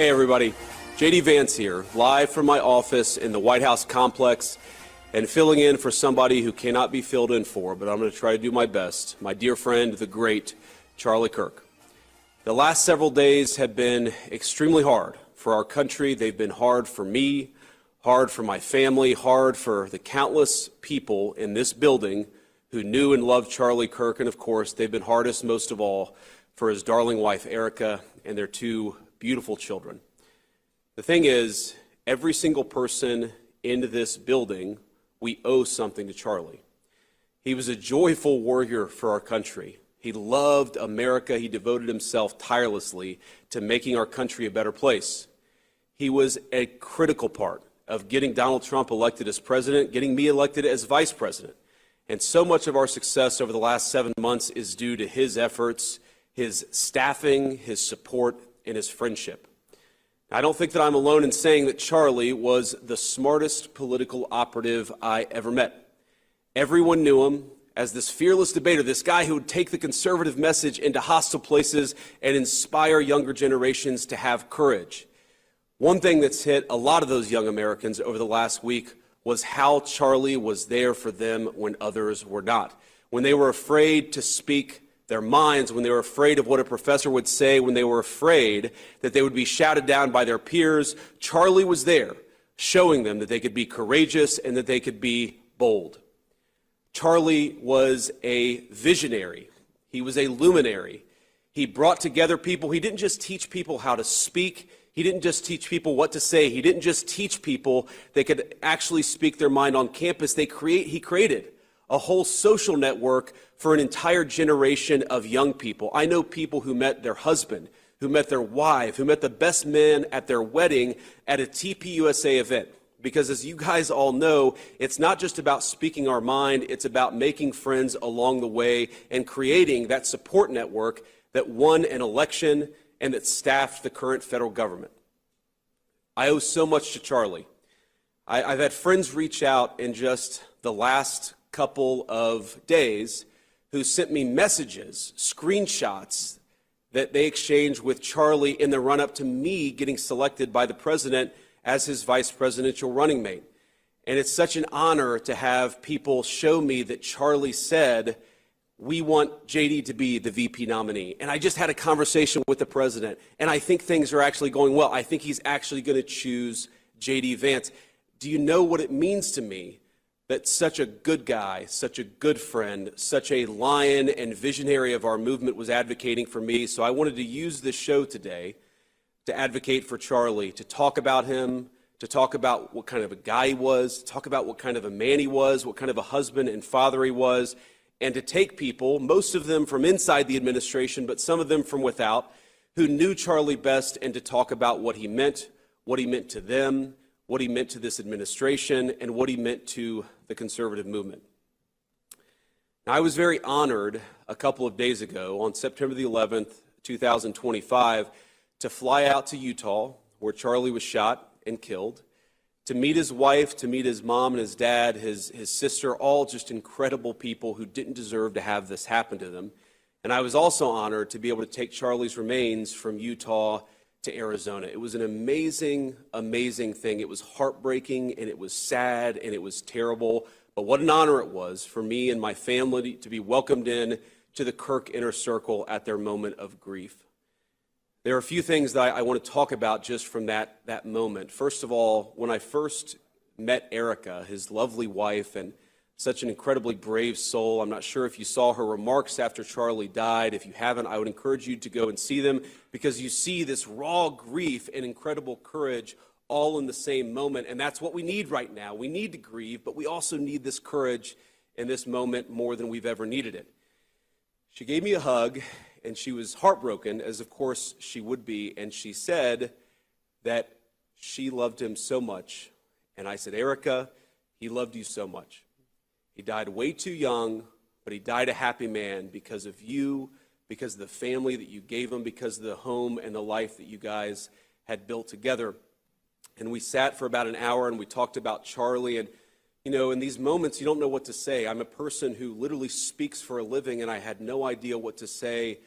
Hey everybody, J.D. Vance here, live from my office in the White House complex and filling in for somebody who cannot be filled in for, but I'm going to try to do my best, my dear friend, the great Charlie Kirk. The last several days have been extremely hard for our country. They've been hard for me, hard for my family, hard for the countless people in this building who knew and loved Charlie Kirk, and of course, they've been hardest most of all for his darling wife, Erica, and their two beautiful children. The thing is, every single person in this building, we owe something to Charlie. He was a joyful warrior for our country. He loved America. He devoted himself tirelessly to making our country a better place. He was a critical part of getting Donald Trump elected as president, getting me elected as vice president. And so much of our success over the last 7 months is due to his efforts, his staffing, his support, and his friendship. I don't think that I'm alone in saying that Charlie was the smartest political operative I ever met. Everyone knew him as this fearless debater, this guy who would take the conservative message into hostile places and inspire younger generations to have courage. One thing that's hit a lot of those young Americans over the last week was how Charlie was there for them when others were not. When they were afraid to speak their minds, when they were afraid of what a professor would say, when they were afraid that they would be shouted down by their peers, Charlie was there, showing them that they could be courageous and that they could be bold. Charlie was a visionary. He was a luminary. He brought together people. He didn't just teach people how to speak. He didn't just teach people what to say. He didn't just teach people they could actually speak their mind on campus. He created a whole social network for an entire generation of young people. I know people who met their husband, who met their wife, who met the best man at their wedding at a TPUSA event. Because as you guys all know, it's not just about speaking our mind, it's about making friends along the way and creating that support network that won an election and that staffed the current federal government. I owe so much to Charlie. I've had friends reach out in just the last couple of days who sent me messages, screenshots that they exchanged with Charlie in the run-up to me getting selected by the president as his vice presidential running mate. And it's such an honor to have people show me that Charlie said, we want J.D. to be the VP nominee. And I just had a conversation with the president, and I think things are actually going well. I think he's actually going to choose J.D. Vance. Do you know what it means to me that such a good guy, such a good friend, such a lion and visionary of our movement was advocating for me? So I wanted to use this show today to advocate for Charlie, to talk about him, to talk about what kind of a guy he was, to talk about what kind of a man he was, what kind of a husband and father he was, and to take people, most of them from inside the administration, but some of them from without, who knew Charlie best, and to talk about what he meant to them, what he meant to this administration, and what he meant to the conservative movement. Now, I was very honored a couple of days ago on September the 11th, 2025, to fly out to Utah, where Charlie was shot and killed, to meet his wife, to meet his mom and his dad, his sister, all just incredible people who didn't deserve to have this happen to them. And I was also honored to be able to take Charlie's remains from Utah to Arizona. It was an amazing, amazing thing. It was heartbreaking, and it was sad, and it was terrible. But what an honor it was for me and my family to be welcomed in to the Kirk inner circle at their moment of grief. There are a few things that I want to talk about just from that moment. First of all, when I first met Erica, his lovely wife, and such an incredibly brave soul. I'm not sure if you saw her remarks after Charlie died. If you haven't, I would encourage you to go and see them, because you see this raw grief and incredible courage all in the same moment. And that's what we need right now. We need to grieve, but we also need this courage in this moment more than we've ever needed it. She gave me a hug, and she was heartbroken, as of course she would be, and she said that she loved him so much. And I said, Erica, he loved you so much. He died way too young, but he died a happy man because of you, because of the family that you gave him, because of the home and the life that you guys had built together. And we sat for about an hour, and we talked about Charlie. And, you know, in these moments, you don't know what to say. I'm a person who literally speaks for a living, and I had no idea what to say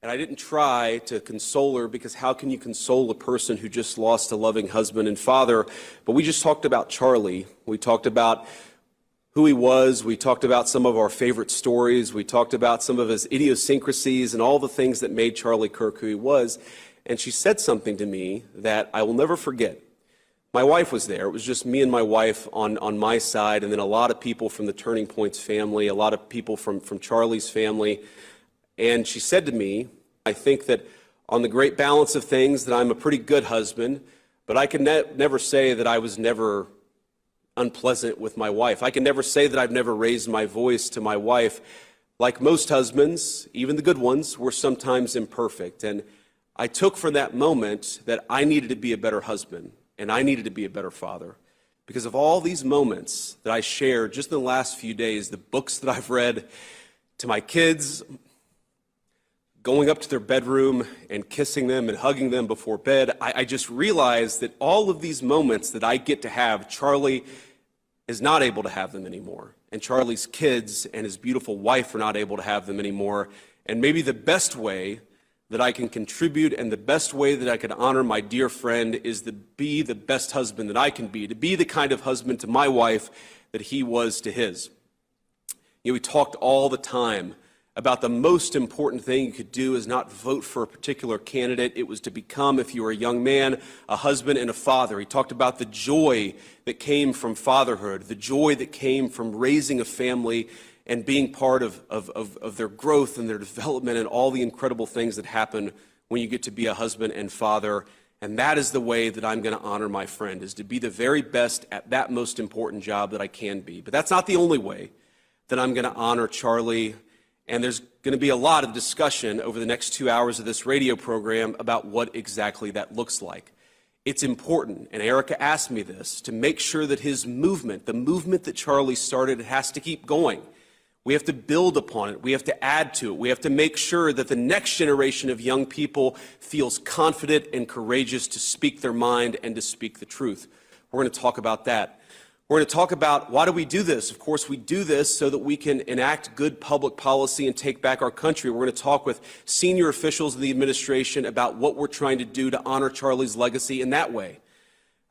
And I didn't try to console her, because how can you console a person who just lost a loving husband and father? But we just talked about Charlie. We talked about who he was. We talked about some of our favorite stories. We talked about some of his idiosyncrasies and all the things that made Charlie Kirk who he was. And she said something to me that I will never forget. My wife was there. It was just me and my wife on my side, and then a lot of people from the Turning Point's family, a lot of people from Charlie's family. And she said to me, I think that on the great balance of things that I'm a pretty good husband, but I can never say that I was never unpleasant with my wife. I can never say that I've never raised my voice to my wife. Like most husbands, even the good ones, we're sometimes imperfect. And I took from that moment that I needed to be a better husband and I needed to be a better father. Because of all these moments that I shared just in the last few days, the books that I've read to my kids, going up to their bedroom and kissing them and hugging them before bed, I just realized that all of these moments that I get to have, Charlie is not able to have them anymore. And Charlie's kids and his beautiful wife are not able to have them anymore. And maybe the best way that I can contribute and the best way that I can honor my dear friend is to be the best husband that I can be, to be the kind of husband to my wife that he was to his. You know, we talked all the time about the most important thing you could do is not vote for a particular candidate. It was to become, if you were a young man, a husband and a father. He talked about the joy that came from fatherhood, the joy that came from raising a family and being part of their growth and their development and all the incredible things that happen when you get to be a husband and father. And that is the way that I'm going to honor my friend, is to be the very best at that most important job that I can be. But that's not the only way that I'm going to honor Charlie. And there's going to be a lot of discussion over the next 2 hours of this radio program about what exactly that looks like. It's important, and Erica asked me this, to make sure that his movement, the movement that Charlie started, has to keep going. We have to build upon it. We have to add to it. We have to make sure that the next generation of young people feels confident and courageous to speak their mind and to speak the truth. We're going to talk about that. We're going to talk about why do we do this. Of course, we do this so that we can enact good public policy and take back our country. We're going to talk with senior officials in the administration about what we're trying to do to honor Charlie's legacy in that way.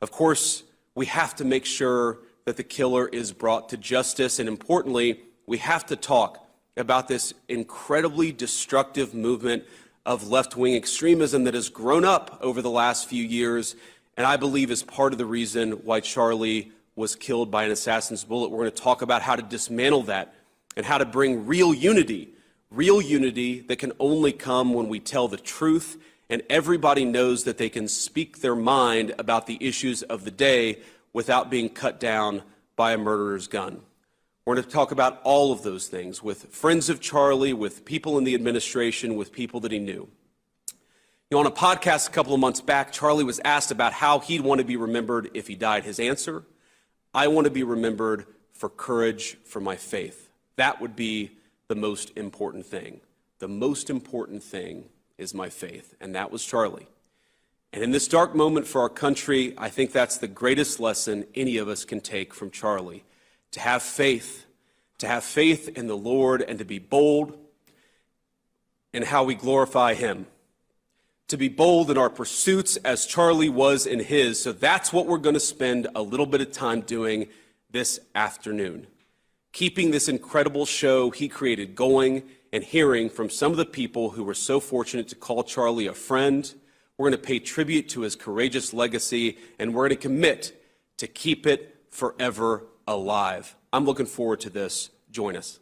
Of course, we have to make sure that the killer is brought to justice, and importantly, we have to talk about this incredibly destructive movement of left-wing extremism that has grown up over the last few years, and I believe is part of the reason why Charlie was killed by an assassin's bullet. We're going to talk about how to dismantle that and how to bring real unity that can only come when we tell the truth and everybody knows that they can speak their mind about the issues of the day without being cut down by a murderer's gun. We're going to talk about all of those things with friends of Charlie, with people in the administration, with people that he knew. You know, on a podcast a couple of months back, Charlie was asked about how he'd want to be remembered if he died. His answer: I want to be remembered for courage for my faith. That would be the most important thing. The most important thing is my faith, and that was Charlie. And in this dark moment for our country, I think that's the greatest lesson any of us can take from Charlie. To have faith in the Lord, and to be bold in how we glorify him. To be bold in our pursuits as Charlie was in his. So that's what we're going to spend a little bit of time doing this afternoon. Keeping this incredible show he created going and hearing from some of the people who were so fortunate to call Charlie a friend. We're going to pay tribute to his courageous legacy, and we're going to commit to keep it forever alive. I'm looking forward to this. Join us.